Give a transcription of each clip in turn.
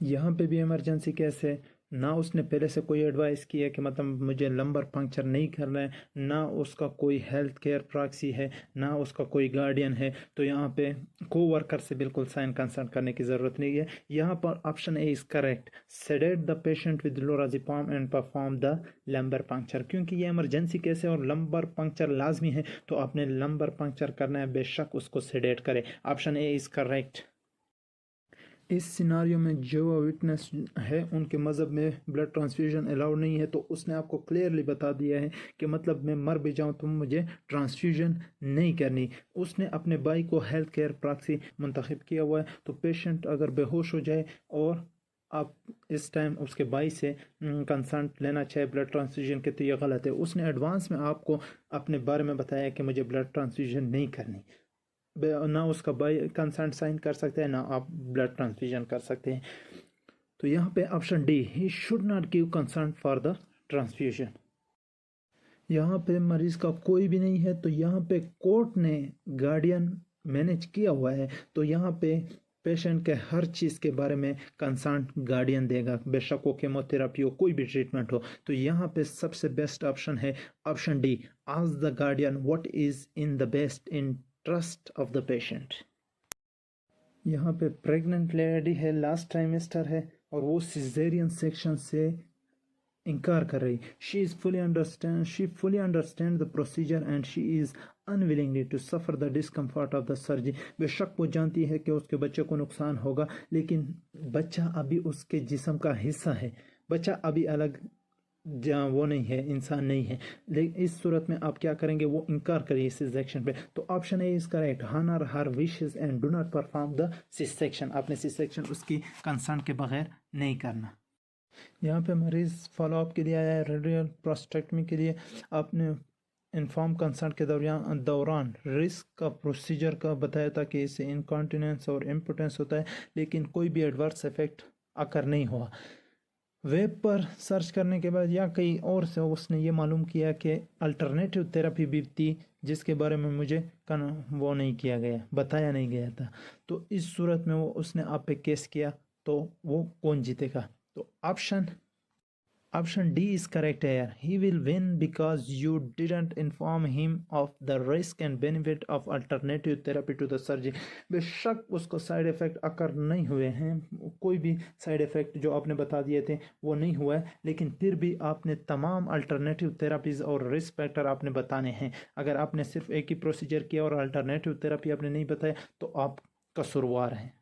यहाँ पे भी इमरजेंसी केस है, ना उसने पहले से कोई एडवाइस की है कि मतलब मुझे लंबर पंक्चर नहीं करना है, ना उसका कोई हेल्थ केयर प्रॉक्सी है, ना उसका कोई गार्डियन है। तो यहाँ पे को वर्कर से बिल्कुल साइन कंसल्ट करने की ज़रूरत नहीं है। यहाँ पर option A is correct, sedate the patient with lorazepam and perform the lumbar puncture. क्योंकि ये इमरजेंसी केस है और लंबर पंक्चर लाजमी है, तो आपने लंबर पंक्चर करना है, बेशक उसको सेडेट करें। Option A is correct. इस सिनारियो में जो विटनेस है उनके मज़हब में ब्लड ट्रांसफ्यूजन अलाउड नहीं है, तो उसने आपको क्लियरली बता दिया है कि मतलब मैं मर भी जाऊं तो मुझे ट्रांसफ्यूजन नहीं करनी। उसने अपने भाई को हेल्थ केयर प्रॉक्सी मुंतखब किया हुआ है, तो पेशेंट अगर बेहोश हो जाए और आप इस टाइम उसके भाई से कंसल्ट लेना चाहे ब्लड ट्रांसफ्यूजन के, तो ये गलत है। उसने एडवांस में आपको अपने बारे में बताया कि मुझे ब्लड ट्रांसफ्यूजन नहीं करनी, ना उसका बाय कंसेंट साइन कर सकते हैं, ना आप ब्लड ट्रांसफ्यूजन कर सकते हैं। तो यहाँ पे option D, he should not give consent for the transfusion. यहाँ पे मरीज का कोई भी नहीं है, तो यहाँ पे कोर्ट ने गार्डियन मैनेज किया हुआ है, तो यहाँ पे पेशेंट के हर चीज़ के बारे में कंसर्न गार्डियन देगा, बेशक वो केमोथेरेपी हो, कोई भी ट्रीटमेंट हो। तो यहाँ पे सबसे बेस्ट ऑप्शन है option D, ask the guardian what is in the best interest of the patient. यहाँ पे प्रेग्नेंट लेडी है, लास्ट ट्राइमेस्टर है, और वो सिजेरियन सेक्शन से इनकार कर रही। She fully understand the procedure and she is unwillingly to suffer the discomfort of the surgery। बेशक वो जानती है कि उसके बच्चे को नुकसान होगा, लेकिन बच्चा अभी उसके जिस्म का हिस्सा है, बच्चा अभी अलग जहाँ वो नहीं है, इंसान नहीं है। लेकिन इस सूरत में आप क्या करेंगे, वो इनकार करिए इस सेक्शन पे। तो option A is correct, honour her wishes and do not perform the C section. आपने सिस सेक्शन उसकी कंसर्न के बगैर नहीं करना। यहाँ पे मरीज़ फॉलोअप के लिए आया है रेडियल प्रोस्टेक्टमी के लिए। आपने इन्फॉर्म कंसर्ट के दौरान रिस्क का प्रोसीजर का बताया था कि इससे इनकॉन्टिनेंस और इम्पोटेंस होता है, लेकिन कोई भी एडवर्स इफेक्ट आकर नहीं हुआ। वेब पर सर्च करने के बाद या कहीं और से उसने ये मालूम किया कि अल्टरनेटिव थेरेपी भी थी, जिसके बारे में मुझे वो नहीं किया गया, बताया नहीं गया था। तो इस सूरत में वो उसने आप पे केस किया, तो वो कौन जीतेगा? तो ऑप्शन डी इज करेक्ट है। He will win because you didn't inform him of the risk and benefit of alternative therapy to the surgery. बेशक उसको साइड इफेक्ट अकर नहीं हुए हैं, कोई भी साइड इफेक्ट जो आपने बता दिए थे वो नहीं हुआ है, लेकिन फिर भी आपने तमाम अल्टरनेटिव थेरापीज़ और रिस्क फैक्टर आपने बताने हैं। अगर आपने सिर्फ एक ही प्रोसीजर किया और अल्टरनेटिव थेरापी आपने नहीं बताया, तो आप कसूरवार हैं।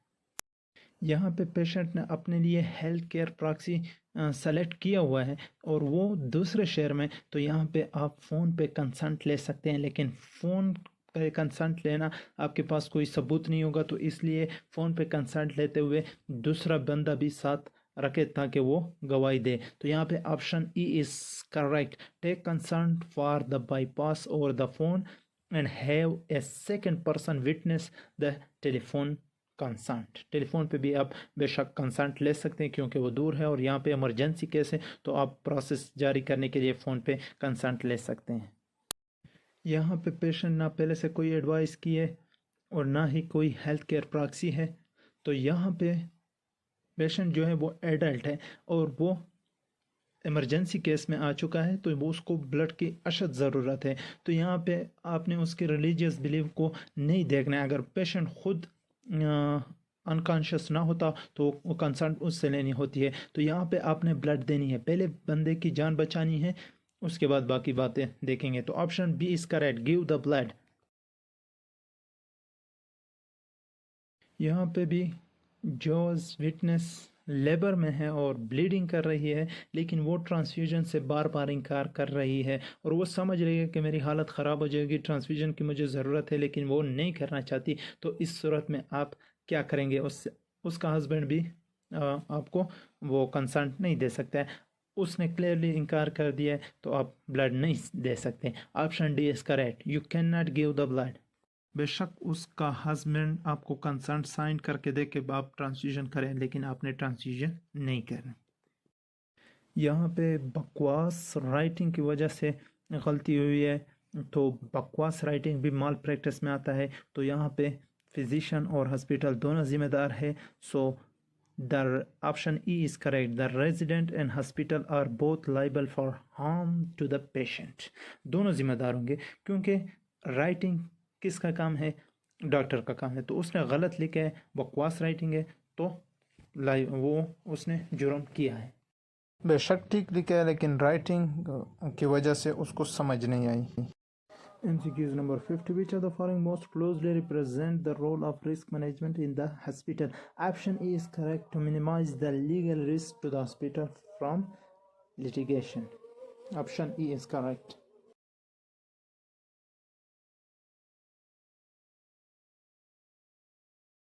यहाँ पे पेशेंट ने अपने लिए हेल्थ केयर प्रॉक्सी सेलेक्ट किया हुआ है और वो दूसरे शहर में, तो यहाँ पे आप फ़ोन पे कंसल्ट ले सकते हैं, लेकिन फ़ोन पे कंसल्ट लेना आपके पास कोई सबूत नहीं होगा, तो इसलिए फ़ोन पे कंसल्ट लेते हुए दूसरा बंदा भी साथ रखे ताकि वो गवाही दे। तो यहाँ पे option E is correct, take consult for the bypass over the phone and have a second person witness the telephone consult. Telephone पे भी आप बेशक कंसल्ट ले सकते हैं, क्योंकि वो दूर है और यहाँ पे इमरजेंसी केस है, तो आप प्रोसेस जारी करने के लिए फ़ोन पे कंसल्ट ले सकते हैं। यहाँ पे पेशेंट ना पहले से कोई एडवाइस की है और ना ही कोई हेल्थ केयर प्रॉक्सी है, तो यहाँ पे पेशेंट जो है वो एडल्ट है और वो इमरजेंसी केस में आ चुका है, तो वो उसको ब्लड की अशद ज़रूरत है। तो यहाँ पे आपने उसके रिलीजियस बिलीव को नहीं देखना है। अगर पेशेंट खुद अनकॉन्शियस ना होता तो वो कंसर्न उससे लेनी होती है। तो यहाँ पे आपने ब्लड देनी है, पहले बंदे की जान बचानी है, उसके बाद बाकी बातें देखेंगे। तो option B is correct, give the blood. यहाँ पे भी जोज विटनेस लेबर में है और ब्लीडिंग कर रही है, लेकिन वो ट्रांसफ्यूजन से बार बार इनकार कर रही है और वो समझ रही है कि मेरी हालत ख़राब हो जाएगी, ट्रांसफ्यूजन की मुझे ज़रूरत है, लेकिन वो नहीं करना चाहती। तो इस सूरत में आप क्या करेंगे? उसका हस्बैंड भी आपको वो कंसर्ट नहीं दे सकता है, उसने क्लियरली इनकार कर दिया है, तो आप ब्लड नहीं दे सकते। Option D is correct, you can not give the blood. बेशक उसका हस्बैंड आपको कंसर्ट साइन करके दे के आप ट्रांसफ्यूजन करें, लेकिन आपने ट्रांसफ्यूजन नहीं करना। यहाँ पे बकवास राइटिंग की वजह से गलती हुई है, तो बकवास राइटिंग भी माल प्रैक्टिस में आता है, तो यहाँ पे फिजिशियन और हॉस्पिटल दोनों ज़िम्मेदार है। सो The option E is correct. The resident and hospital are both liable for harm to the patient. दोनों जिम्मेदार होंगे, क्योंकि राइटिंग किसका काम है? डॉक्टर का काम है। तो उसने गलत लिखा है, बकवास राइटिंग है, तो वो उसने जुर्म किया है। बेशक ठीक लिखा है, लेकिन राइटिंग की वजह से उसको समझ नहीं आई। MCQs number 50. Which of the following most closely represent the role of risk management in the hospital? Option E is correct. To minimize the legal risk to the hospital from litigation. Option E is correct.